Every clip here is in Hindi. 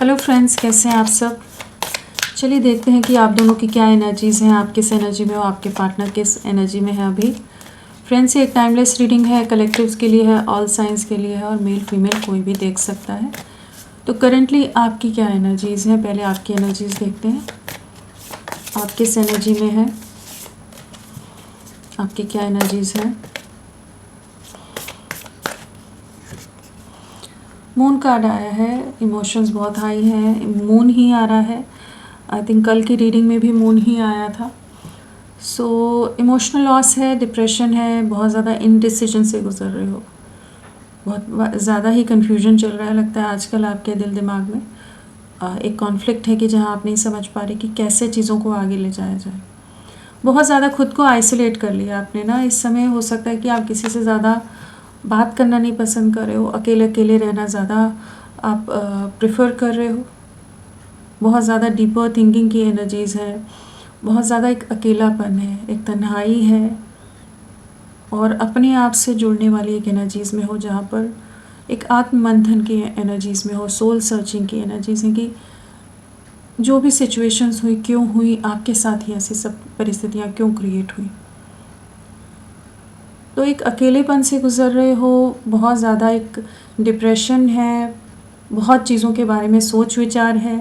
हेलो फ्रेंड्स, कैसे हैं आप सब। चलिए देखते हैं कि आप दोनों की क्या एनर्जीज़ हैं, आप किस एनर्जी में हो, आपके पार्टनर किस एनर्जी में है अभी। फ्रेंड्स, ये एक टाइमलेस रीडिंग है, कलेक्टिव्स के लिए है, ऑल साइंस के लिए है और मेल फीमेल कोई भी देख सकता है। तो करंटली आपकी क्या एनर्जीज़ हैं, पहले आपकी एनर्जीज़ देखते हैं। आप किस एनर्जी में हैं, आपकी क्या एनर्जीज़ हैं। मून कार्ड आया है, इमोशंस बहुत हाई हैं, मून ही आ रहा है। आई थिंक कल की रीडिंग में भी मून ही आया था। सो इमोशनल लॉस है, डिप्रेशन है, बहुत ज़्यादा इनडिसीजन से गुजर रहे हो, बहुत ज़्यादा ही कन्फ्यूजन चल रहा है लगता है आजकल आपके दिल दिमाग में। एक कॉन्फ्लिक्ट है कि जहाँ आप नहीं समझ पा रहे कि कैसे चीज़ों को आगे ले जाया जाए। बहुत ज़्यादा खुद को आइसोलेट कर लिया आपने ना। इस समय हो सकता है कि आप किसी से ज़्यादा बात करना नहीं पसंद कर रहे हो, अकेले अकेले रहना ज़्यादा आप प्रेफर कर रहे हो। बहुत ज़्यादा डीपर थिंकिंग की एनर्जीज़ है, बहुत ज़्यादा एक अकेलापन है, एक तन्हाई है और अपने आप से जुड़ने वाली एक एनर्जीज़ में हो, जहाँ पर एक आत्ममंथन की एनर्जीज़ में हो, सोल सर्चिंग की एनर्जीज़ हैं कि जो भी सिचुएशंस हुई, क्यों हुई, आपके साथ ही ऐसी सब परिस्थितियाँ क्यों क्रिएट हुई। तो एक अकेलेपन से गुज़र रहे हो, बहुत ज़्यादा एक डिप्रेशन है, बहुत चीज़ों के बारे में सोच विचार है,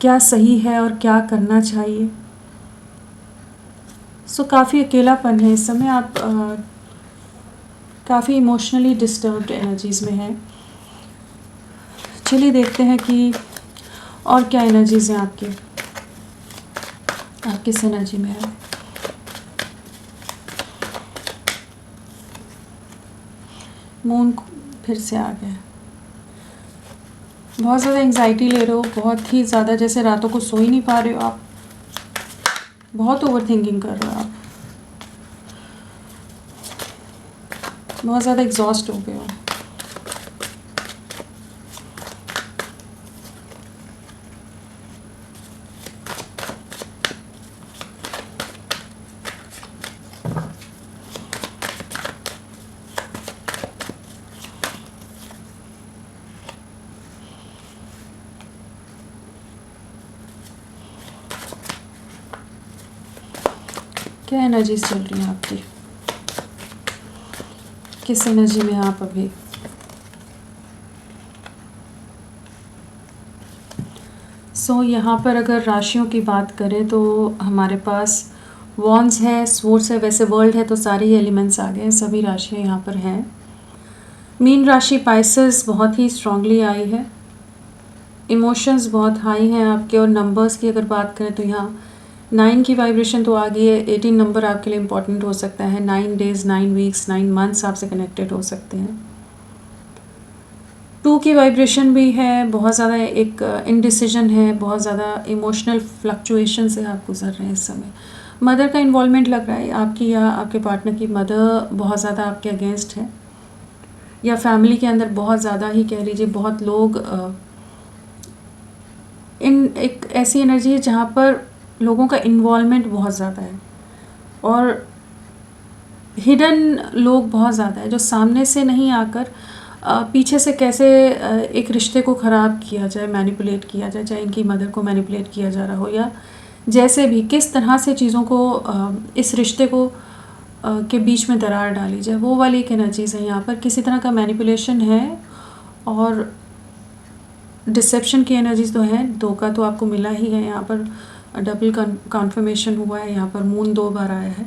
क्या सही है और क्या करना चाहिए। सो काफ़ी अकेलापन है इस समय। आप काफ़ी इमोशनली डिस्टर्ब्ड एनर्जीज़ में हैं। चलिए देखते हैं कि और क्या एनर्जीज़ हैं आपकी, आप किस एनर्जी में है। मून फिर से आ गया। बहुत ज़्यादा एंग्जाइटी ले रहे हो, बहुत ही ज़्यादा, जैसे रातों को सो ही नहीं पा रहे हो आप, बहुत ओवर थिंकिंग कर रहे हो आप, बहुत ज़्यादा एग्जॉस्ट हो गए हो। क्या एनर्जीज चल रही हैं आपकी, किस एनर्जी में आप अभी। यहाँ पर अगर राशियों की बात करें तो हमारे पास वॉन्ड्स है, स्वॉर्ड्स है, वैसे वर्ल्ड है तो सारे ही एलिमेंट्स आ गए हैं, सभी राशियाँ यहाँ पर हैं। मीन राशि पाइसेस बहुत ही स्ट्रांगली आई है, इमोशंस बहुत हाई हैं आपके। और नंबर्स की अगर बात करें तो यहाँ 9 की वाइब्रेशन तो आ गई है। 18 नंबर आपके लिए इम्पॉर्टेंट हो सकता है। 9 डेज़, 9 वीक्स, 9 मंथ्स आपसे कनेक्टेड हो सकते हैं। 2 की वाइब्रेशन भी है, बहुत ज़्यादा एक इनडिसीजन है, बहुत ज़्यादा इमोशनल फ्लक्चुएशन से आप गुजर रहे हैं इस समय। मदर का इन्वॉल्वमेंट लग रहा है आपकी, या आपके पार्टनर की मदर बहुत ज़्यादा आपके अगेंस्ट है, या फैमिली के अंदर बहुत ज़्यादा ही कह लीजिए बहुत लोग इन एक ऐसी एनर्जी है जहाँ पर लोगों का इन्वॉल्वमेंट बहुत ज़्यादा है और हिडन लोग बहुत ज़्यादा है, जो सामने से नहीं आकर पीछे से कैसे एक रिश्ते को ख़राब किया जाए, मैनिपुलेट किया जाए, चाहे इनकी मदर को मैनिपुलेट किया जा रहा हो या जैसे भी किस तरह से चीज़ों को इस रिश्ते को के बीच में दरार डाली जाए, वो वाली एक एनर्जीज़ है यहाँ पर। किसी तरह का मैनिपुलेशन है और डिसेप्शन की एनर्जीज तो है। 2 का तो आपको मिला ही है, यहाँ पर डबल कन्फर्मेशन हुआ है, यहाँ पर मून 2 बार आया है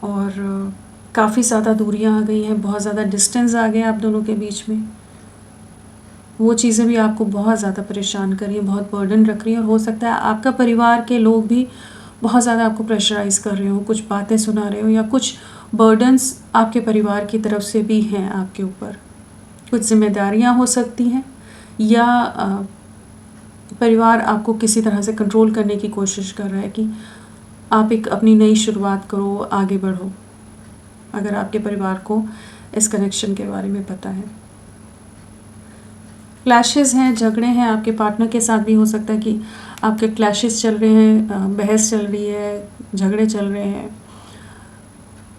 और काफ़ी ज़्यादा दूरियाँ आ गई हैं, बहुत ज़्यादा डिस्टेंस आ गया आप दोनों के बीच में। वो चीज़ें भी आपको बहुत ज़्यादा परेशान कर रही हैं, बहुत बर्डन रख रही हैं और हो सकता है आपका परिवार के लोग भी बहुत ज़्यादा आपको प्रेशराइज़ कर रहे हो, कुछ बातें सुना रहे हो, या कुछ बर्डन्स आपके परिवार की तरफ से भी हैं आपके ऊपर। कुछ जिम्मेदारियां हो सकती हैं या परिवार आपको किसी तरह से कंट्रोल करने की कोशिश कर रहा है कि आप एक अपनी नई शुरुआत करो, आगे बढ़ो, अगर आपके परिवार को इस कनेक्शन के बारे में पता है। क्लैशेस हैं, झगड़े हैं, आपके पार्टनर के साथ भी हो सकता है कि आपके क्लैशेस चल रहे हैं, बहस चल रही है, झगड़े चल रहे हैं,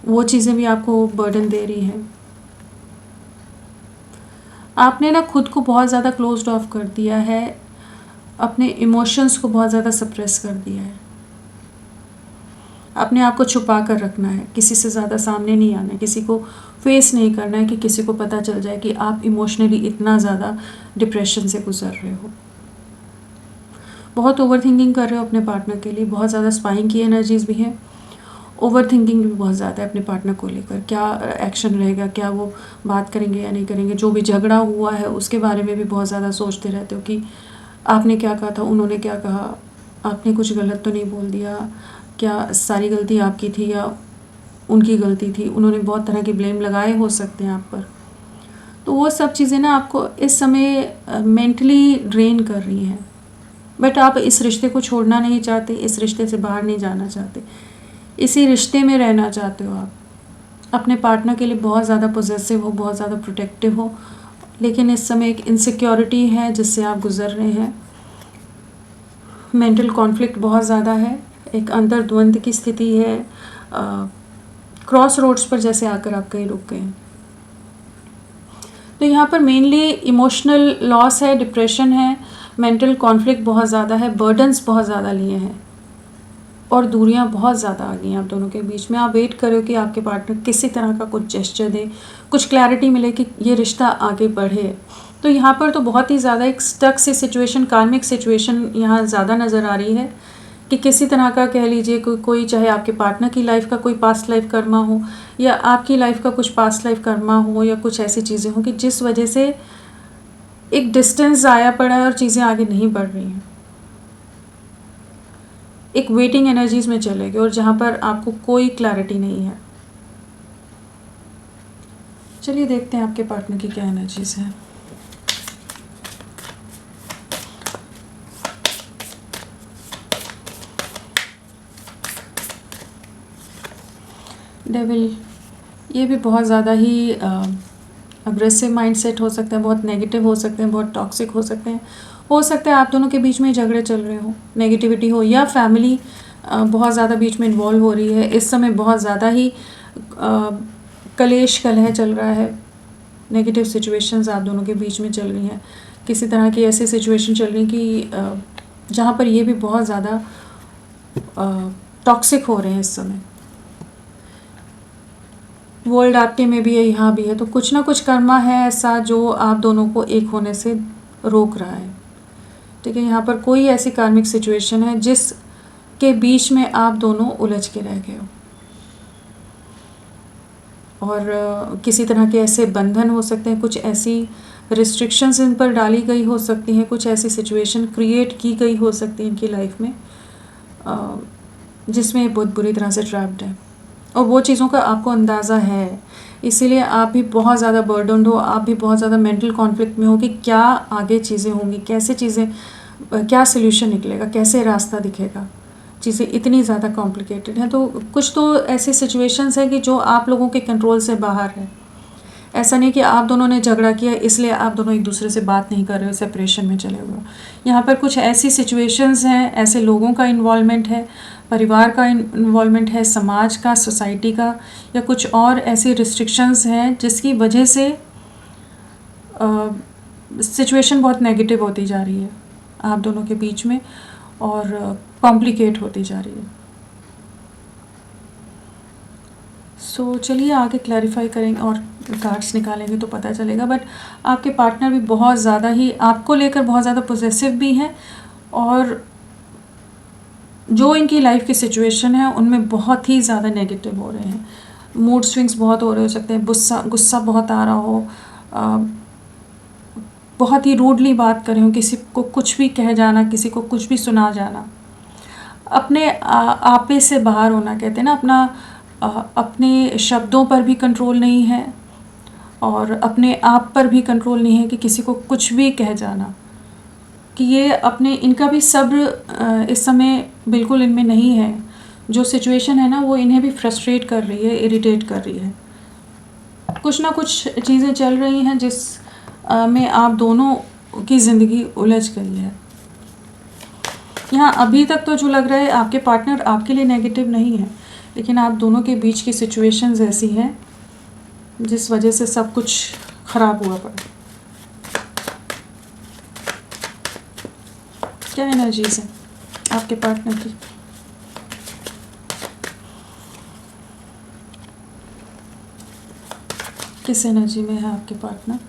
वो चीज़ें भी आपको बर्डन दे रही हैं। आपने ना खुद को बहुत ज़्यादा क्लोज्ड ऑफ कर दिया है, अपने इमोशंस को बहुत ज़्यादा सप्रेस कर दिया है, अपने आप को छुपा कर रखना है, किसी से ज़्यादा सामने नहीं आना है, किसी को फेस नहीं करना है कि किसी को पता चल जाए कि आप इमोशनली इतना ज़्यादा डिप्रेशन से गुजर रहे हो। बहुत ओवर थिंकिंग कर रहे हो अपने पार्टनर के लिए, बहुत ज़्यादा स्पाइंग की एनर्जीज़ भी हैं, ओवर थिंकिंग भी बहुत ज़्यादा है अपने पार्टनर को लेकर, क्या एक्शन रहेगा, क्या वो बात करेंगे या नहीं करेंगे, जो भी झगड़ा हुआ है उसके बारे में भी बहुत ज़्यादा सोचते रहते हो कि आपने क्या कहा था, उन्होंने क्या कहा, आपने कुछ गलत तो नहीं बोल दिया, क्या सारी गलती आपकी थी या उनकी गलती थी, उन्होंने बहुत तरह के ब्लेम लगाए हो सकते हैं आप पर। तो वो सब चीज़ें ना आपको इस समय मेंटली ड्रेन कर रही हैं, बट आप इस रिश्ते को छोड़ना नहीं चाहते, इस रिश्ते से बाहर नहीं जाना चाहते, इसी रिश्ते में रहना चाहते हो। आप अपने पार्टनर के लिए बहुत ज़्यादा पॉजेसिव हो, बहुत ज़्यादा प्रोटेक्टिव हो, लेकिन इस समय एक इनसिक्योरिटी है जिससे आप गुजर रहे हैं। मेंटल कॉन्फ्लिक्ट बहुत ज़्यादा है, एक अंतर्द्वंद की स्थिति है, क्रॉस रोड्स पर जैसे आकर आप कहीं रुक गए हैं। तो यहाँ पर मेनली इमोशनल लॉस है, डिप्रेशन है, मेंटल कॉन्फ्लिक्ट बहुत ज़्यादा है, बर्डन्स बहुत ज़्यादा लिए हैं और दूरियां बहुत ज़्यादा आ गई हैं आप दोनों के बीच में। आप वेट करो कि आपके पार्टनर किसी तरह का कुछ जेस्चर दे, कुछ क्लैरिटी मिले कि ये रिश्ता आगे बढ़े। तो यहाँ पर तो बहुत ही ज़्यादा एक स्टक सी सिचुएशन, कार्मिक सिचुएशन यहाँ ज़्यादा नज़र आ रही है कि किसी तरह का कह लीजिए कोई चाहे आपके पार्टनर की लाइफ का कोई पास्ट लाइफ कर्मा हो या आपकी लाइफ का कुछ पास्ट लाइफ कर्मा हो या कुछ ऐसी चीज़ें हो कि जिस वजह से एक डिस्टेंस आया पड़ा है और चीज़ें आगे नहीं बढ़ रही हैं। एक वेटिंग एनर्जीज में चले गए और जहाँ पर आपको कोई क्लैरिटी नहीं है। चलिए देखते हैं आपके पार्टनर की क्या एनर्जीज है। डेविल, ये भी बहुत ज़्यादा ही अग्रेसिव माइंडसेट हो सकता है, बहुत नेगेटिव हो सकते हैं, बहुत टॉक्सिक हो सकते हैं। हो सकता है आप दोनों के बीच में झगड़े चल रहे हो, नेगेटिविटी हो, या फैमिली बहुत ज़्यादा बीच में इन्वॉल्व हो रही है। इस समय बहुत ज़्यादा ही कलेश कलह चल रहा है, नेगेटिव सिचुएशंस आप दोनों के बीच में चल रही हैं। किसी तरह की ऐसी सिचुएशन चल रही कि जहाँ पर ये भी बहुत ज़्यादा टॉक्सिक हो रहे हैं इस समय। वर्ल्ड आपके में भी है, यहाँ भी है, तो कुछ ना कुछ कर्मा है ऐसा जो आप दोनों को एक होने से रोक रहा है। ठीक है, यहाँ पर कोई ऐसी कार्मिक सिचुएशन है जिस के बीच में आप दोनों उलझ के रह गए हो और किसी तरह के ऐसे बंधन हो सकते हैं, कुछ ऐसी रिस्ट्रिक्शंस इन पर डाली गई हो सकती हैं, कुछ ऐसी सिचुएशन क्रिएट की गई हो सकती है इनकी लाइफ में जिसमें बहुत बुरी तरह से ट्रैप्ड है और वो चीज़ों का आपको अंदाज़ा है। इसीलिए आप भी बहुत ज़्यादा बर्डन्ड हो, आप भी बहुत ज़्यादा मेंटल कॉन्फ्लिक्ट में हो कि क्या आगे चीज़ें होंगी, कैसे चीज़ें, क्या सल्यूशन निकलेगा, कैसे रास्ता दिखेगा। चीज़ें इतनी ज़्यादा कॉम्प्लिकेटेड हैं। तो कुछ तो ऐसी सिचुएशंस हैं कि जो आप लोगों के कंट्रोल से बाहर है। ऐसा नहीं कि आप दोनों ने झगड़ा किया इसलिए आप दोनों एक दूसरे से बात नहीं कर रहे हो, सेपरेशन में चले हुए हो। यहाँ पर कुछ ऐसी सिचुएशंस हैं, ऐसे लोगों का इन्वॉल्वमेंट है, परिवार का इन्वॉल्वमेंट है, समाज का, सोसाइटी का, या कुछ और ऐसी रिस्ट्रिक्शंस हैं जिसकी वजह से सिचुएशन बहुत नेगेटिव होती जा रही है आप दोनों के बीच में और कॉम्प्लिकेट होती जा रही है। सो चलिए आगे क्लैरिफाई करेंगे और कार्ड्स निकालेंगे तो पता चलेगा। बट आपके पार्टनर भी बहुत ज़्यादा ही आपको लेकर बहुत ज़्यादा पोजेसिव भी हैं और जो इनकी लाइफ की सिचुएशन है उनमें बहुत ही ज़्यादा नेगेटिव हो रहे हैं। मूड स्विंग्स बहुत हो रहे हो सकते हैं, गुस्सा बहुत आ रहा हो, बहुत ही रूडली बात कर रहे हो, किसी को कुछ भी कह जाना, किसी को कुछ भी सुना जाना, अपने आपे से बाहर होना, कहते हैं ना, अपने शब्दों पर भी कंट्रोल नहीं है और अपने आप पर भी कंट्रोल नहीं है कि किसी को कुछ भी कह जाना, कि ये अपने इनका भी सब्र इस समय बिल्कुल इनमें नहीं है। जो सिचुएशन है ना वो इन्हें भी फ्रस्ट्रेट कर रही है, इरिटेट कर रही है। कुछ ना कुछ चीज़ें चल रही हैं जिस में आप दोनों की ज़िंदगी उलझ गई है। यहाँ अभी तक तो जो लग रहा है आपके पार्टनर आपके लिए नेगेटिव नहीं है, लेकिन आप दोनों के बीच की सिचुएशंस ऐसी हैं जिस वजह से सब कुछ ख़राब हुआ पड़ा। क्या एनर्जीज है आपके पार्टनर की? किस एनर्जी में है आपके पार्टनर?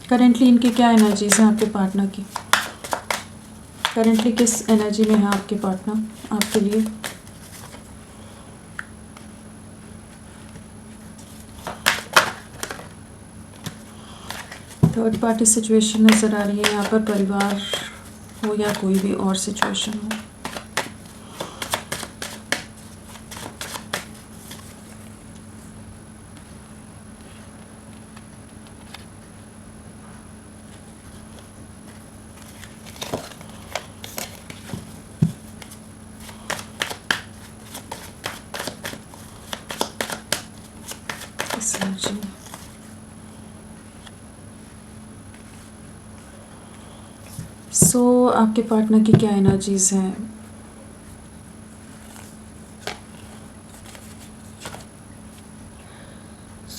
करेंटली इनकी क्या एनर्जीज हैं आपके पार्टनर की? करेंटली किस एनर्जी में है आपके पार्टनर आपके लिए? थर्ड पार्टी सिचुएशन नज़र आ रही है यहाँ पर, परिवार हो या कोई भी और सिचुएशन हो। इस एनर्जी में आपके पार्टनर की क्या एनर्जीज हैं?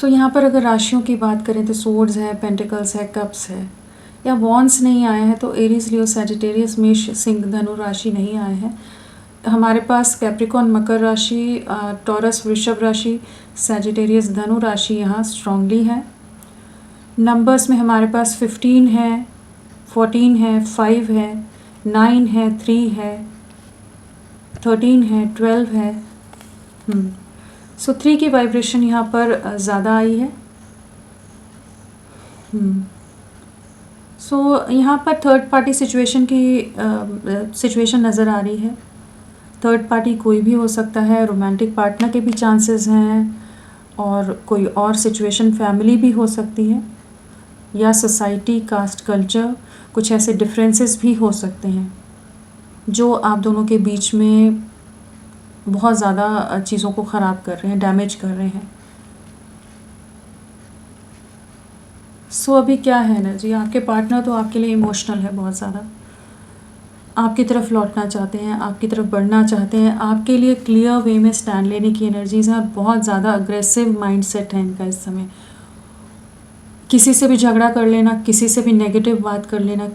यहाँ पर अगर राशियों की बात करें तो सोर्ड्स है, पेंटिकल्स है, कप्स है, या वॉन्ड्स नहीं आए हैं तो एरीज, लियो, सैजिटेरियस, मेष, सिंह, धनु राशि नहीं आए हैं। हमारे पास कैप्रिकॉन, मकर राशि, टॉरस, वृषभ राशि, सैजिटेरियस, धनु राशि यहाँ स्ट्रांगली है। नंबर्स में हमारे पास 15 है, 14 है, 5 है, 9 है, 3 है, 13 है, 12 है। 3 की वाइब्रेशन यहाँ पर ज़्यादा आई है। यहाँ पर थर्ड पार्टी सिचुएशन की सिचुएशन नज़र आ रही है। थर्ड पार्टी कोई भी हो सकता है, रोमांटिक पार्टनर के भी चांसेस हैं, और कोई और सिचुएशन फैमिली भी हो सकती है, या सोसाइटी, कास्ट, कल्चर, कुछ ऐसे डिफरेंसेस भी हो सकते हैं जो आप दोनों के बीच में बहुत ज़्यादा चीज़ों को ख़राब कर रहे हैं, डैमेज कर रहे हैं। अभी क्या है एनर्जी? आपके पार्टनर तो आपके लिए इमोशनल है, बहुत ज़्यादा आपकी तरफ लौटना चाहते हैं, आपकी तरफ बढ़ना चाहते हैं, आपके लिए क्लियर वे में स्टैंड लेने की एनर्जीज हैं, और बहुत ज़्यादा अग्रेसिव माइंडसेट है इनका इस समय। किसी से भी झगड़ा कर लेना, किसी से भी नेगेटिव बात कर लेना,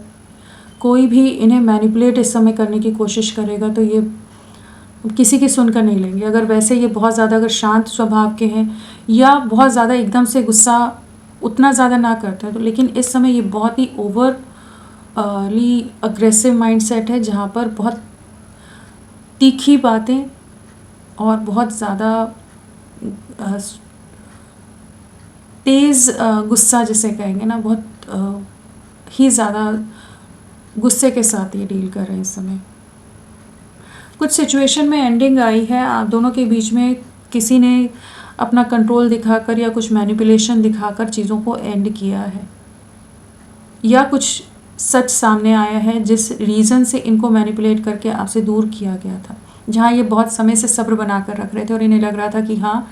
कोई भी इन्हें मैनिपुलेट इस समय करने की कोशिश करेगा तो ये किसी की सुनकर नहीं लेंगे। अगर वैसे ये बहुत ज़्यादा अगर शांत स्वभाव के हैं, या बहुत ज़्यादा एकदम से गुस्सा उतना ज़्यादा ना करते हैं, तो लेकिन इस समय ये बहुत ही ओवरली अग्रेसिव माइंडसेट है, जहाँ पर बहुत तीखी बातें और बहुत ज़्यादा तेज़ गुस्सा जिसे कहेंगे ना, बहुत ही ज़्यादा गुस्से के साथ ये डील कर रहे हैं इस समय। कुछ सिचुएशन में एंडिंग आई है, आप दोनों के बीच में किसी ने अपना कंट्रोल दिखाकर या कुछ मैनिपुलेशन दिखाकर चीज़ों को एंड किया है, या कुछ सच सामने आया है जिस रीज़न से इनको मैनिपुलेट करके आपसे दूर किया गया था, जहाँ ये बहुत समय से सब्र बना कर रख रहे थे और इन्हें लग रहा था कि हाँ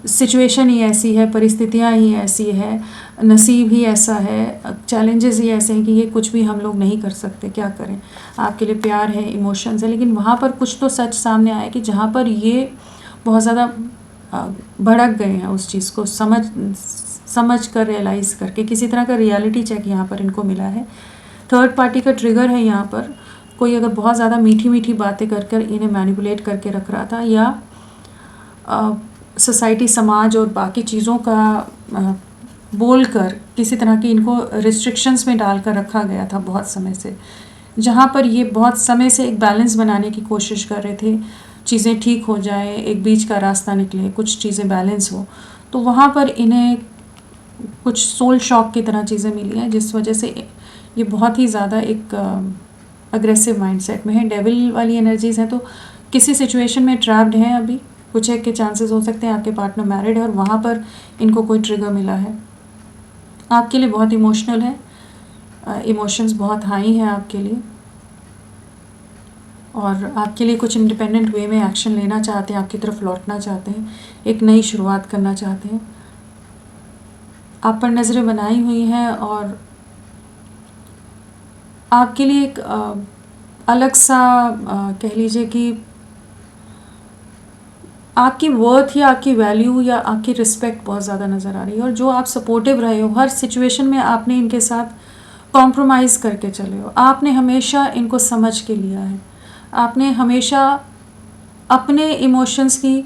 सिचुएशन ही ऐसी है, परिस्थितियाँ ही ऐसी है, नसीब ही ऐसा है, चैलेंजेस ही ऐसे हैं कि ये कुछ भी हम लोग नहीं कर सकते, क्या करें। आपके लिए प्यार है, इमोशंस है, लेकिन वहाँ पर कुछ तो सच सामने आया कि जहाँ पर ये बहुत ज़्यादा भड़क गए हैं उस चीज़ को समझ कर, रियलाइज़ करके। किसी तरह का रियलिटी चेक यहाँ पर इनको मिला है। थर्ड पार्टी का ट्रिगर है यहाँ पर, कोई अगर बहुत ज़्यादा मीठी मीठी बातें कर इन्हें मैनिपुलेट करके रख रहा था, या सोसाइटी, समाज और बाकी चीज़ों का बोलकर किसी तरह की इनको रिस्ट्रिक्शंस में डाल कर रखा गया था बहुत समय से, जहाँ पर ये बहुत समय से एक बैलेंस बनाने की कोशिश कर रहे थे, चीज़ें ठीक हो जाए, एक बीच का रास्ता निकले, कुछ चीज़ें बैलेंस हो। तो वहाँ पर इन्हें कुछ सोल शॉक की तरह चीज़ें मिली हैं, जिस वजह से ये बहुत ही ज़्यादा एक अग्रेसिव माइंडसेट में है। डेविल वाली एनर्जीज़ हैं, तो किसी सिचुएशन में ट्रैप्ड हैं अभी। कुछ एक के चांसेस हो सकते हैं आपके पार्टनर मैरिड है और वहाँ पर इनको कोई ट्रिगर मिला है। आपके लिए बहुत इमोशनल है, इमोशंस बहुत हाई हैं आपके लिए, और आपके लिए कुछ इंडिपेंडेंट वे में एक्शन लेना चाहते हैं, आपकी तरफ लौटना चाहते हैं, एक नई शुरुआत करना चाहते हैं। आप पर नज़रें बनाई हुई हैं और आपके लिए एक अलग सा कह लीजिए कि आपकी वर्थ या आपकी वैल्यू या आपकी रिस्पेक्ट बहुत ज़्यादा नज़र आ रही है। और जो आप सपोर्टिव रहे हो हर सिचुएशन में, आपने इनके साथ कॉम्प्रोमाइज़ करके चले हो, आपने हमेशा इनको समझ के लिया है, आपने हमेशा अपने इमोशंस की,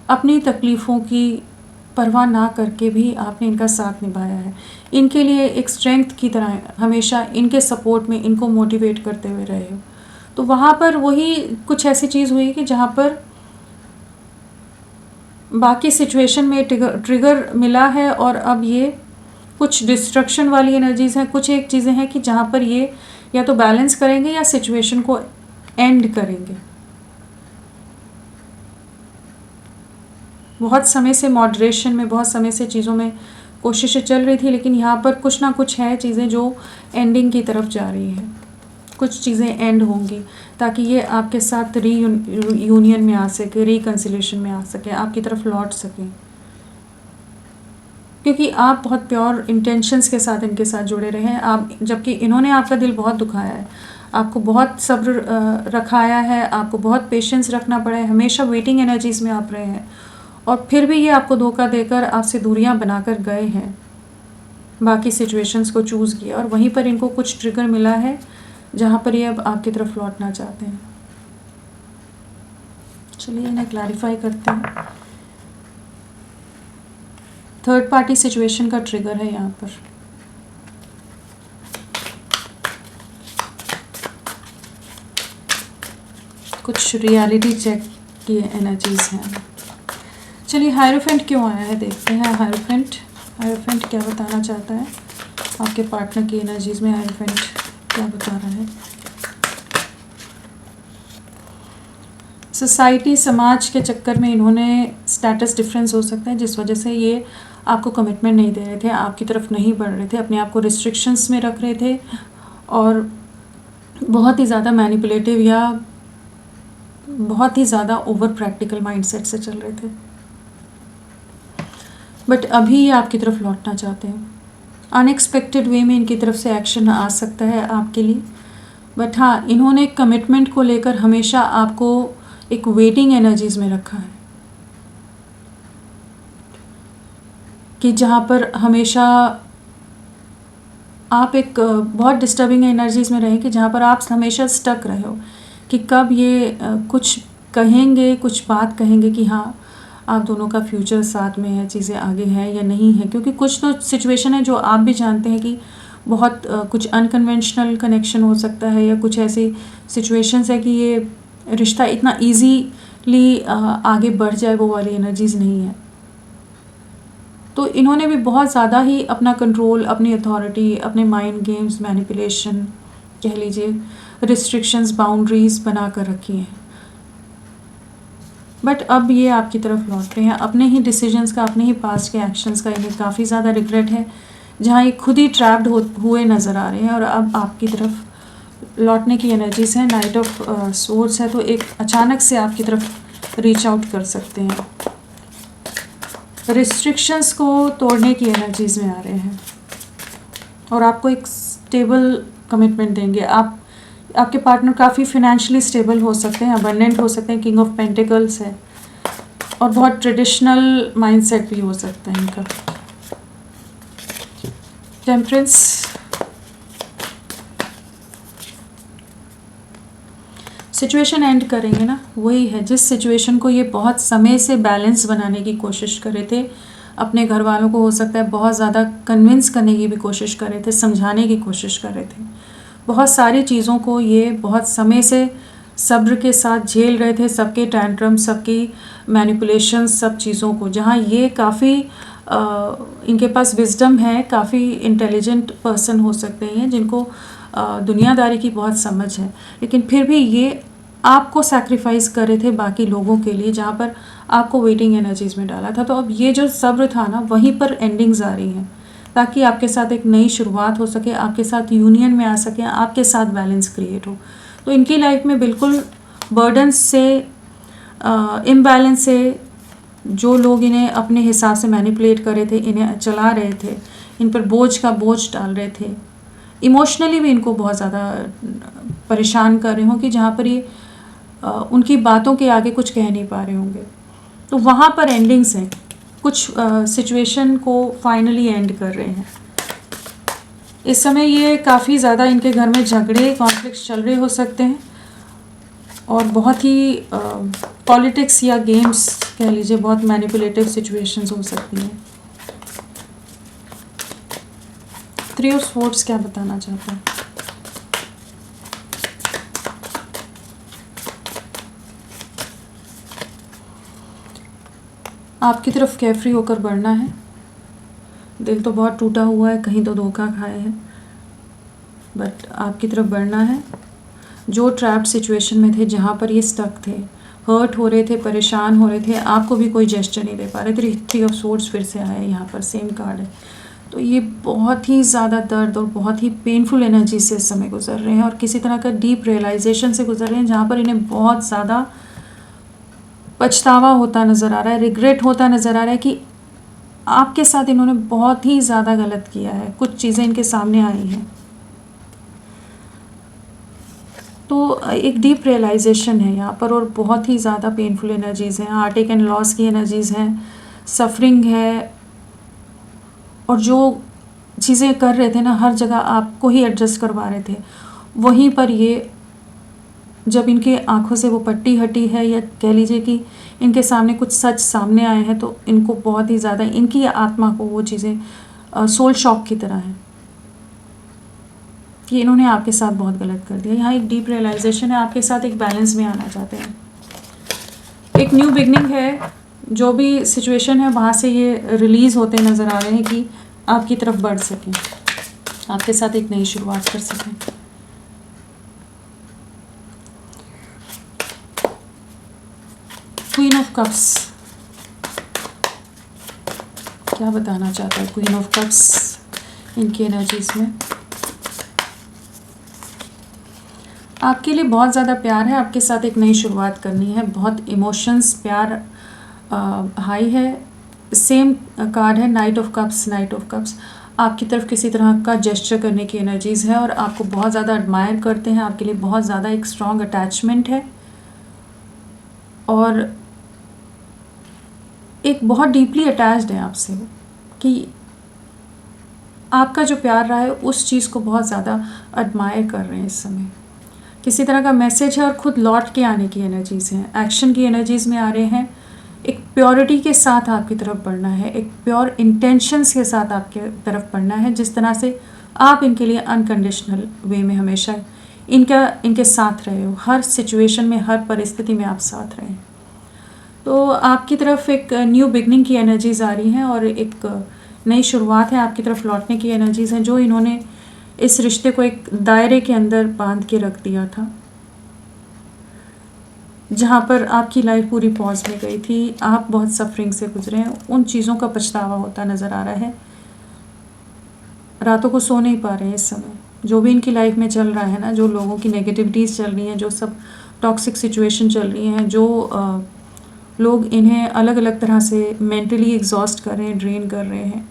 अपनी तकलीफ़ों की परवाह ना करके भी आपने इनका साथ निभाया है। इनके लिए एक स्ट्रेंथ की तरह हमेशा इनके सपोर्ट में इनको मोटिवेट करते हुए रहे हो। तो वहाँ पर वही कुछ ऐसी चीज़ हुई कि जहाँ पर बाकी सिचुएशन में ट्रिगर मिला है और अब ये कुछ डिस्ट्रक्शन वाली एनर्जीज़ हैं, कुछ एक चीज़ें हैं कि जहाँ पर ये या तो बैलेंस करेंगे या सिचुएशन को एंड करेंगे। बहुत समय से मॉडरेशन में, बहुत समय से चीज़ों में कोशिशें चल रही थी, लेकिन यहाँ पर कुछ ना कुछ है चीज़ें जो एंडिंग की तरफ जा रही हैं। कुछ चीज़ें एंड होंगी ताकि ये आपके साथ यूनियन में आ सके, रिकन्सिलेशन में आ सके, आपकी तरफ लौट सकें, क्योंकि आप बहुत प्योर इंटेंशंस के साथ इनके साथ जुड़े रहे हैं। आप, जबकि इन्होंने आपका दिल बहुत दुखाया है, आपको बहुत सब्र रखाया है, आपको बहुत पेशेंस रखना पड़ा है, हमेशा वेटिंग एनर्जीज़ में आप रहे हैं, और फिर भी ये आपको धोखा देकर आपसे दूरियां बनाकर गए हैं, बाकी सिचुएशंस को चूज़ किया, और वहीं पर इनको कुछ ट्रिगर मिला है जहाँ पर ये अब आपकी तरफ लौटना चाहते हैं। चलिए इन्हें क्लैरिफाई करते हैं। थर्ड पार्टी सिचुएशन का ट्रिगर है यहाँ पर। कुछ रियलिटी चेक की एनर्जीज हैं। चलिए हायरोफेंट क्यों आया है देखते हैं। हायरोफेंट क्या बताना चाहता है आपके पार्टनर की एनर्जीज में। हायरोफेंट क्या बता रहा है। सोसाइटी, समाज के चक्कर में इन्होंने स्टेटस डिफरेंस हो सकता है जिस वजह से ये आपको कमिटमेंट नहीं दे रहे थे, आपकी तरफ नहीं बढ़ रहे थे, अपने आप को रिस्ट्रिक्शंस में रख रहे थे और बहुत ही ज़्यादा मैनिपुलेटिव या बहुत ही ज़्यादा ओवर प्रैक्टिकल माइंडसेट से चल रहे थे। बट अभी ये आपकी तरफ लौटना चाहते हैं। अनएक्सपेक्टेड वे में इनकी तरफ से एक्शन आ सकता है आपके लिए, बट हाँ, इन्होंने कमिटमेंट को लेकर हमेशा आपको एक वेटिंग एनर्जीज में रखा है कि जहाँ पर हमेशा आप एक बहुत डिस्टर्बिंग एनर्जीज में रहे कि जहाँ पर आप हमेशा स्टक रहे हो कि कब ये कुछ कहेंगे, कुछ बात कहेंगे कि हाँ आप दोनों का फ्यूचर साथ में है, चीज़ें आगे हैं या नहीं है। क्योंकि कुछ तो सिचुएशन है जो आप भी जानते हैं कि बहुत कुछ अनकन्वेंशनल कनेक्शन हो सकता है, या कुछ ऐसी सिचुएशंस है कि ये रिश्ता इतना ईजीली आगे बढ़ जाए, वो वाली एनर्जीज़ नहीं है। तो इन्होंने भी बहुत ज़्यादा ही अपना कंट्रोल, अपनी अथॉरिटी, अपने माइंड गेम्स, मैनिपुलेशन कह लीजिए, रिस्ट्रिक्शंस, बाउंड्रीज़ बना कर रखी हैं। बट अब ये आपकी तरफ लौट रहे हैं। अपने ही डिसीजंस का, अपने ही पास्ट के एक्शंस का इन्हें काफ़ी ज़्यादा रिग्रेट है, जहाँ ये खुद ही ट्रैप्ड हुए नज़र आ रहे हैं और अब आपकी तरफ लौटने की एनर्जीज है। नाइट ऑफ सोर्ड्स है, तो एक अचानक से आपकी तरफ रीच आउट कर सकते हैं। रिस्ट्रिक्शंस को तोड़ने की एनर्जीज में आ रहे हैं और आपको एक स्टेबल कमिटमेंट देंगे। आपके पार्टनर काफ़ी फिनेंशियली स्टेबल हो सकते हैं, अबंडेंट हो सकते हैं, किंग ऑफ पेंटिकल्स है, और बहुत ट्रेडिशनल माइंडसेट भी हो सकता है इनका। टेम्परेंस, सिचुएशन एंड करेंगे ना, वही है जिस सिचुएशन को ये बहुत समय से बैलेंस बनाने की कोशिश कर रहे थे। अपने घर वालों को हो सकता है बहुत ज़्यादा कन्विंस करने की भी कोशिश कर रहे थे, समझाने की कोशिश कर रहे थे। बहुत सारी चीज़ों को ये बहुत समय से सब्र के साथ झेल रहे थे, सबके टैंट्रम, सबकी मैनिपुलेशन, सब चीज़ों को, जहाँ ये काफ़ी इनके पास विजडम है, काफ़ी इंटेलिजेंट पर्सन हो सकते हैं जिनको दुनियादारी की बहुत समझ है, लेकिन फिर भी ये आपको सैक्रिफाइस कर रहे थे बाकी लोगों के लिए, जहाँ पर आपको वेटिंग एनर्जीज में डाला था। तो अब ये जो सब्र था ना, वहीं पर एंडिंग्स आ रही हैं ताकि आपके साथ एक नई शुरुआत हो सके, आपके साथ यूनियन में आ सके, आपके साथ बैलेंस क्रिएट हो। तो इनकी लाइफ में बिल्कुल बर्डन से, इम्बैलेंस से, जो लोग इन्हें अपने हिसाब से मैनिपुलेट कर रहे थे, इन्हें चला रहे थे, इन पर बोझ का बोझ डाल रहे थे, इमोशनली भी इनको बहुत ज़्यादा परेशान कर रहे हों कि जहाँ पर ये उनकी बातों के आगे कुछ कह नहीं पा रहे होंगे। तो वहाँ पर एंडिंग्स हैं, कुछ सिचुएशन को फाइनली एंड कर रहे हैं। इस समय ये काफ़ी ज़्यादा इनके घर में झगड़े कॉन्फ्लिक्ट्स चल रहे हो सकते हैं और बहुत ही पॉलिटिक्स या गेम्स कह लीजिए, बहुत मैनिपुलेटिव सिचुएशंस हो सकती हैं। 3 ऑफ स्वॉर्ड्स क्या बताना चाहता है? आपकी तरफ केयरफ्री होकर बढ़ना है। दिल तो बहुत टूटा हुआ है, कहीं तो धोखा खाए हैं, बट आपकी तरफ बढ़ना है। जो ट्रैप्ड सिचुएशन में थे, जहाँ पर ये स्टक थे, हर्ट हो रहे थे, परेशान हो रहे थे, आपको भी कोई जेस्चर नहीं दे पा रहे थे। 3 ऑफ स्वॉर्ड्स फिर से आया है, यहाँ पर सेम कार्ड है। तो ये बहुत ही ज़्यादा दर्द और बहुत ही पेनफुल एनर्जी से इस समय गुजर रहे हैं और किसी तरह का डीप रियलाइजेशन से गुजर रहे हैं, जहाँ पर इन्हें बहुत ज़्यादा पछतावा होता नज़र आ रहा है, रिग्रेट होता नज़र आ रहा है कि आपके साथ इन्होंने बहुत ही ज़्यादा गलत किया है। कुछ चीज़ें इनके सामने आई हैं, तो एक डीप रियलाइजेशन है यहाँ पर और बहुत ही ज़्यादा पेनफुल एनर्जीज़ हैं, हार्टेक एंड लॉस की एनर्जीज़ हैं, सफरिंग है। और जो चीज़ें कर रहे थे ना, हर जगह आपको ही एडजस्ट करवा रहे थे, वहीं पर ये जब इनके आंखों से वो पट्टी हटी है, या कह लीजिए कि इनके सामने कुछ सच सामने आए हैं, तो इनको बहुत ही ज़्यादा, इनकी आत्मा को वो चीज़ें सोल शॉक की तरह हैं कि इन्होंने आपके साथ बहुत गलत कर दिया। यहाँ एक डीप रियलाइजेशन है, आपके साथ एक बैलेंस में आना चाहते हैं, एक न्यू बिगनिंग है। जो भी सिचुएशन है वहाँ से ये रिलीज़ होते नज़र आ रहे हैं कि आपकी तरफ बढ़ सकें, आपके साथ एक नई शुरुआत कर सकें। क्वीन ऑफ कप्स क्या बताना चाहता है? क्वीन ऑफ कप्स इनकी एनर्जीज में आपके लिए बहुत ज़्यादा प्यार है, आपके साथ एक नई शुरुआत करनी है, बहुत इमोशंस, प्यार हाई है। सेम कार्ड है night of cups. Night of cups आपकी तरफ किसी तरह का जेस्चर करने की एनर्जीज़ है और आपको बहुत ज़्यादा एडमायर करते हैं, आपके लिए बहुत ज़्यादा एक स्ट्रॉन्ग अटैचमेंट है और एक बहुत डीपली अटैच्ड है आपसे, कि आपका जो प्यार रहा है उस चीज़ को बहुत ज़्यादा एडमायर कर रहे हैं इस समय। किसी तरह का मैसेज है और ख़ुद लौट के आने की एनर्जीज़ हैं, एक्शन की एनर्जीज़ में आ रहे हैं। एक प्योरिटी के साथ आपकी तरफ बढ़ना है, एक प्योर इंटेंशंस के साथ आपके तरफ बढ़ना है, जिस तरह से आप इनके लिए अनकंडीशनल वे में हमेशा इनके साथ रहे हो, हर सिचुएशन में, हर परिस्थिति में आप साथ रहे। तो आपकी तरफ एक न्यू बिगनिंग की एनर्जीज़ आ रही हैं और एक नई शुरुआत है, आपकी तरफ लौटने की एनर्जीज़ हैं। जो इन्होंने इस रिश्ते को एक दायरे के अंदर बांध के रख दिया था, जहाँ पर आपकी लाइफ पूरी पॉज में गई थी, आप बहुत सफरिंग से गुजरे हैं, उन चीज़ों का पछतावा होता नज़र आ रहा है। रातों को सो नहीं पा रहे हैं इस समय, जो भी इनकी लाइफ में चल रहा है ना, जो लोगों की नेगेटिविटीज़ चल रही हैं, जो सब टॉक्सिक सिचुएशन चल रही हैं, जो लोग इन्हें अलग अलग तरह से मेंटली एग्जॉस्ट कर रहे हैं, ड्रेन कर रहे हैं,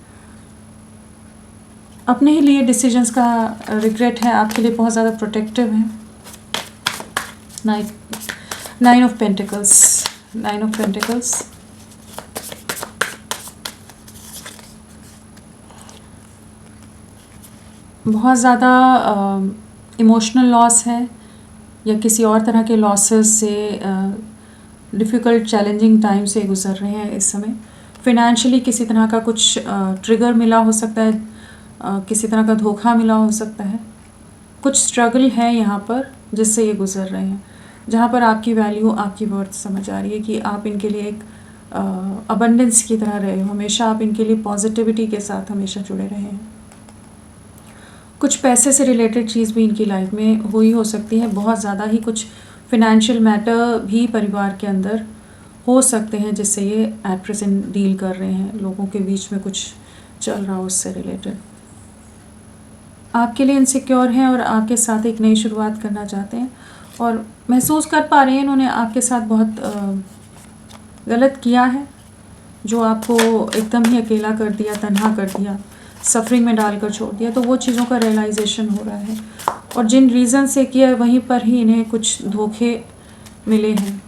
अपने ही लिए डिसीजंस का रिग्रेट है, आपके लिए बहुत ज़्यादा प्रोटेक्टिव है। Nine of pentacles. Nine of pentacles बहुत ज़्यादा इमोशनल लॉस है या किसी और तरह के लॉसेस से, डिफ़िकल्ट चैलेंजिंग टाइम से गुजर रहे हैं इस समय। फिनेंशियली किसी तरह का कुछ ट्रिगर मिला हो सकता है, किसी तरह का धोखा मिला हो सकता है, कुछ स्ट्रगल है यहाँ पर जिससे ये गुजर रहे हैं, जहाँ पर आपकी वैल्यू, आपकी वर्थ समझ आ रही है कि आप इनके लिए एक अबंडेंस की तरह रहे हो, हमेशा आप इनके लिए पॉजिटिविटी के साथ हमेशा जुड़े रहे हैं। कुछ पैसे से रिलेटेड चीज़ भी इनकी लाइफ में हुई हो सकती है, बहुत ज़्यादा ही कुछ फिनेंशियल मैटर भी परिवार के अंदर हो सकते हैं जिससे ये एट प्रेजेंट डील कर रहे हैं, लोगों के बीच में कुछ चल रहा हो उससे रिलेटेड। आपके लिए इनसिक्योर हैं और आपके साथ एक नई शुरुआत करना चाहते हैं और महसूस कर पा रहे हैं इन्होंने आपके साथ बहुत गलत किया है, जो आपको एकदम ही अकेला कर दिया, तन्हा कर दिया, सफरिंग में डालकर छोड़ दिया। तो वो चीज़ों का रियलाइजेशन हो रहा है और जिन रीज़न से किया वहीं पर ही इन्हें कुछ धोखे मिले हैं।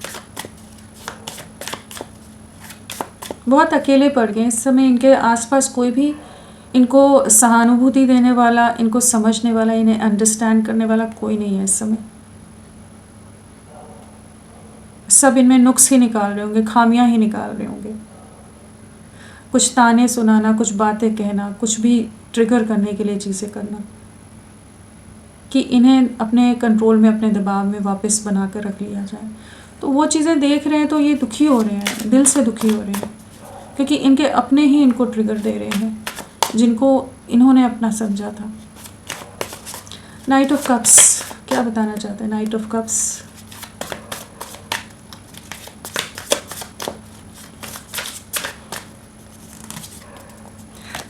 बहुत अकेले पड़ गए इस समय। इनके आसपास कोई भी इनको सहानुभूति देने वाला, इनको समझने वाला, इन्हें अंडरस्टैंड करने वाला कोई नहीं है इस समय। सब इनमें नुक्स ही निकाल रहे होंगे, खामियां ही निकाल रहे होंगे। कुछ ताने सुनाना, कुछ बातें कहना, कुछ भी ट्रिगर करने के लिए चीज़ें करना कि इन्हें अपने कंट्रोल में, अपने दबाव में वापस बना कर रख लिया जाए। तो वो चीज़ें देख रहे हैं तो ये दुखी हो रहे हैं, दिल से दुखी हो रहे हैं, क्योंकि इनके अपने ही इनको ट्रिगर दे रहे हैं जिनको इन्होंने अपना समझा था। नाइट ऑफ कप्स क्या बताना चाहते हैं? नाइट ऑफ कप्स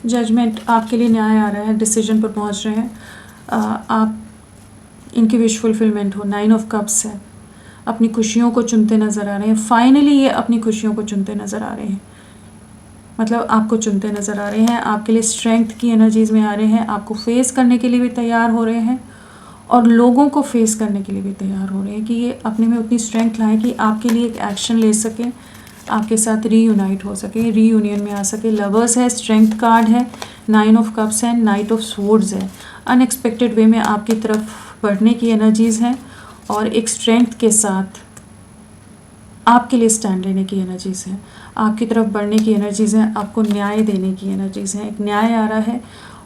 जजमेंट, आपके लिए न्याय आ रहा है, डिसीजन पर पहुंच रहे हैं आप, इनकी विश फुलफिलमेंट हो। 9 ऑफ कप्स है, अपनी खुशियों को चुनते नज़र आ रहे हैं। फाइनली ये अपनी खुशियों को चुनते नज़र आ रहे हैं, मतलब आपको चुनते नज़र आ रहे हैं। आपके लिए स्ट्रेंथ की एनर्जीज़ में आ रहे हैं, आपको फेस करने के लिए भी तैयार हो रहे हैं और लोगों को फेस करने के लिए भी तैयार हो रहे हैं कि ये अपने में उतनी स्ट्रेंथ लाएं कि आपके लिए एक एक्शन ले सकें, आपके साथ रीयूनाइट हो सके, रीयूनियन में आ सके। लवर्स है, स्ट्रेंथ कार्ड है, 9 ऑफ कप्स है, नाइट ऑफ स्वॉर्ड्स है। अनएक्सपेक्टेड वे में आपकी तरफ बढ़ने की एनर्जीज़ हैं और एक स्ट्रेंथ के साथ आपके लिए स्टैंड लेने की एनर्जीज़ हैं, आपकी तरफ बढ़ने की एनर्जीज़ हैं, आपको न्याय देने की एनर्जीज़ हैं। एक न्याय आ रहा है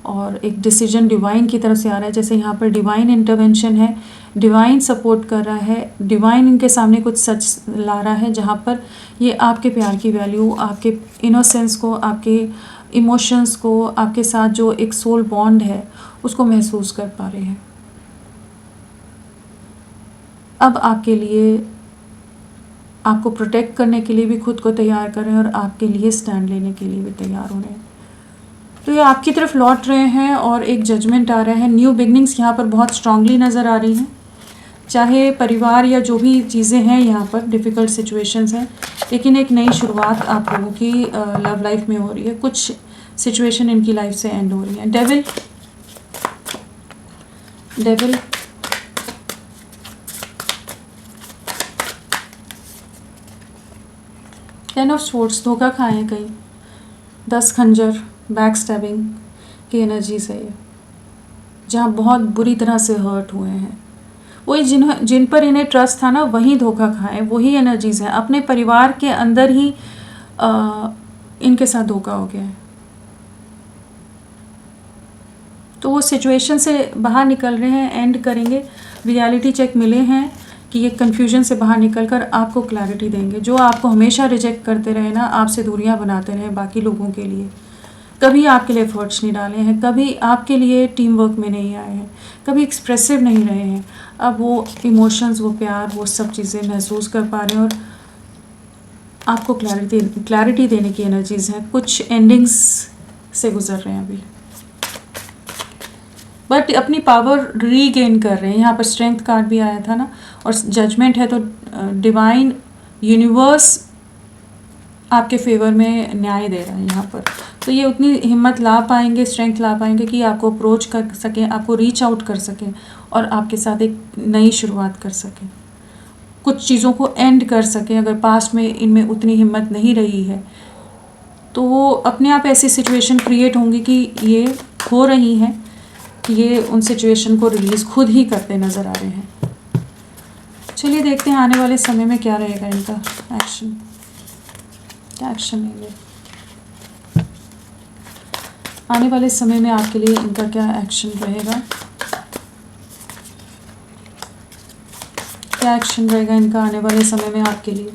और एक डिसीजन डिवाइन की तरफ से आ रहा है। जैसे यहाँ पर डिवाइन इंटरवेंशन है, डिवाइन सपोर्ट कर रहा है, डिवाइन इनके सामने कुछ सच ला रहा है जहाँ पर ये आपके प्यार की वैल्यू, आपके इनोसेंस को, आपके इमोशंस को, आपके साथ जो एक सोल बॉन्ड है उसको महसूस कर पा रहे हैं। अब आपके लिए, आपको प्रोटेक्ट करने के लिए भी खुद को तैयार कर रहे हैं और आपके लिए स्टैंड लेने के लिए भी तैयार हो रहे हैं। तो ये आपकी तरफ लौट रहे हैं और एक जजमेंट आ रहा है। न्यू बिगनिंग्स यहाँ पर बहुत स्ट्रांगली नज़र आ रही हैं, चाहे परिवार या जो भी चीज़ें हैं यहाँ पर डिफ़िकल्ट सिचुएशंस हैं, लेकिन एक नई शुरुआत आप लोगों की लव लाइफ में हो रही है। कुछ सिचुएशन इनकी लाइफ से एंड हो रही है। Devil, devil, ten of swords, धोखा खाए कहीं, 10 खंजर, बैक स्टैबिंग की एनर्जी से ये, जहाँ बहुत बुरी तरह से हर्ट हुए हैं। वही जिन पर इन्हें ट्रस्ट था ना, वही धोखा खाए, वही एनर्जीज़ हैं। अपने परिवार के अंदर ही इनके साथ धोखा हो गया है। तो वो सिचुएशन से बाहर निकल रहे हैं, एंड करेंगे। रियलिटी चेक मिले हैं कि ये कन्फ्यूजन से बाहर निकलकर आपको क्लैरिटी देंगे। जो आपको हमेशा रिजेक्ट करते रहे ना, आपसे दूरियां बनाते रहे बाकी लोगों के लिए, कभी आपके लिए एफर्ट्स नहीं डाले हैं, कभी आपके लिए टीम वर्क में नहीं आए हैं, कभी एक्सप्रेसिव नहीं रहे हैं, अब वो इमोशंस, वो प्यार, वो सब चीज़ें महसूस कर पा रहे हैं और आपको क्लैरिटी देने की एनर्जीज़ हैं। कुछ एंडिंग्स से गुजर रहे हैं अभी, बट अपनी पावर रीगेन कर रहे हैं। यहाँ पर स्ट्रेंथ कार्ड भी आया था ना, और जजमेंट है, तो डिवाइन यूनिवर्स आपके फेवर में न्याय दे रहा है यहाँ पर। तो ये उतनी हिम्मत ला पाएंगे, स्ट्रेंथ ला पाएंगे कि आपको अप्रोच कर सकें, आपको रीच आउट कर सकें और आपके साथ एक नई शुरुआत कर सकें, कुछ चीज़ों को एंड कर सकें। अगर पास्ट में इनमें उतनी हिम्मत नहीं रही है तो वो अपने आप ऐसी सिचुएशन क्रिएट होंगी कि ये हो रही हैं कि ये उन सिचुएशन को रिलीज़ खुद ही करते नज़र आ रहे हैं। चलिए देखते हैं आने वाले समय में क्या रहेगा इनका एक्शन, क्या एक्शन लेंगे आने वाले समय में। आपके लिए इनका क्या एक्शन रहेगा, क्या एक्शन रहेगा इनका आने वाले समय में आपके लिए।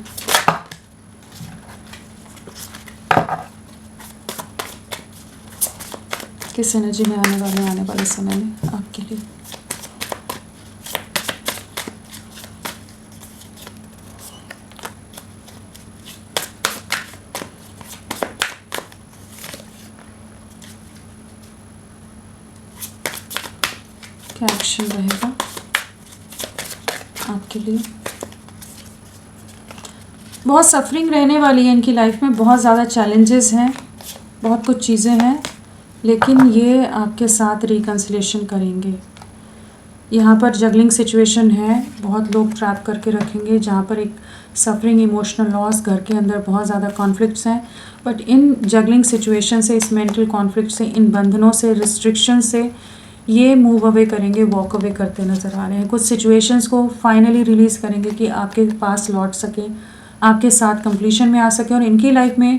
किस एनर्जी में आने वाले समय में आपके लिए। क्या एक्शन रहेगा आपके लिए। बहुत सफरिंग रहने वाली है इनकी लाइफ में, बहुत ज़्यादा चैलेंजेस हैं, बहुत कुछ चीज़ें हैं, लेकिन ये आपके साथ रिकन्सिलेशन करेंगे। यहाँ पर जगलिंग सिचुएशन है, बहुत लोग ट्रैप करके रखेंगे, जहाँ पर एक सफरिंग, इमोशनल लॉस, घर के अंदर बहुत ज़्यादा कॉन्फ्लिक्ट्स हैं। बट इन जगलिंग सिचुएशन से, इस मेंटल कॉन्फ्लिक्ट से, इन बंधनों से, रिस्ट्रिक्शन से ये मूव अवे करेंगे, वॉक अवे करते नज़र आ रहे हैं। कुछ सिचुएशंस को फाइनली रिलीज़ करेंगे कि आपके पास लौट सकें, आपके साथ कंप्लीशन में आ सके, और इनकी लाइफ में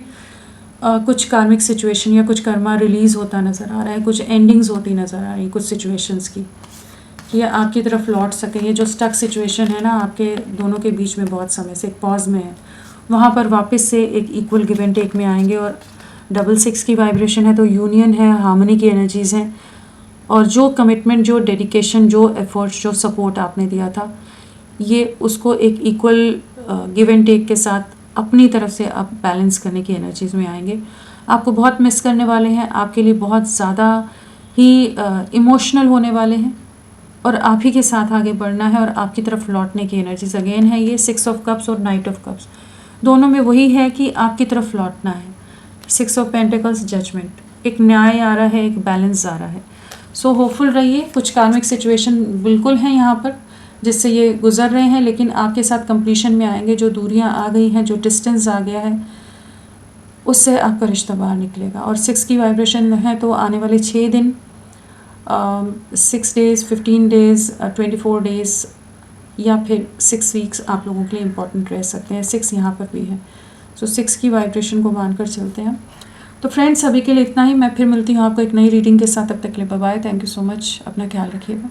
कुछ कार्मिक सिचुएशन या कुछ कर्मा रिलीज़ होता नज़र आ रहा है, कुछ एंडिंग्स होती नज़र आ रही हैं कुछ सिचुएशंस की, कि ये आपकी तरफ लौट सकें। ये जो स्टक सिचुएशन है ना आपके दोनों के बीच में बहुत समय से एक पॉज में है, वहाँ पर वापस से एक इक्वल गिव एंड टेक में आएंगे। और डबल 6 की वाइब्रेशन है तो यूनियन है, हार्मनी की एनर्जीज़ हैं, और जो कमिटमेंट, जो डेडिकेशन, जो एफर्ट्स, जो सपोर्ट आपने दिया था, ये उसको एक इक्वल गिव एंड टेक के साथ अपनी तरफ से आप बैलेंस करने की एनर्जीज़ में आएंगे। आपको बहुत मिस करने वाले हैं, आपके लिए बहुत ज़्यादा ही इमोशनल होने वाले हैं, और आप ही के साथ आगे बढ़ना है और आपकी तरफ लौटने की एनर्जीज अगेन है। ये 6 ऑफ कप्स और नाइट ऑफ कप्स दोनों में वही है कि आपकी तरफ लौटना है। 6 ऑफ पेंटिकल्स, जजमेंट, एक न्याय आ रहा है, एक बैलेंस आ रहा है। सो होपफुल रहिए। कुछ कार्मिक सिचुएशन बिल्कुल हैं यहाँ पर जिससे ये गुजर रहे हैं, लेकिन आपके साथ कंप्लीशन में आएंगे। जो दूरियाँ आ गई हैं, जो डिस्टेंस आ गया है, उससे आपका रिश्ता बाहर निकलेगा। और 6 की वाइब्रेशन है तो आने वाले 6 दिन, 6 डेज़, 15 डेज़, 24 डेज़ या फिर 6 वीक्स आप लोगों के लिए इम्पॉर्टेंट रह सकते हैं। 6 यहाँ पर भी है, सो 6 की वाइब्रेशन को मानकर चलते हैं। तो फ्रेंड्स, अभी के लिए इतना ही। मैं फिर मिलती हूँ आपको एक नई रीडिंग के साथ। तब तक के लिए bye bye. Thank you so much. अपना ख्याल रखिएगा।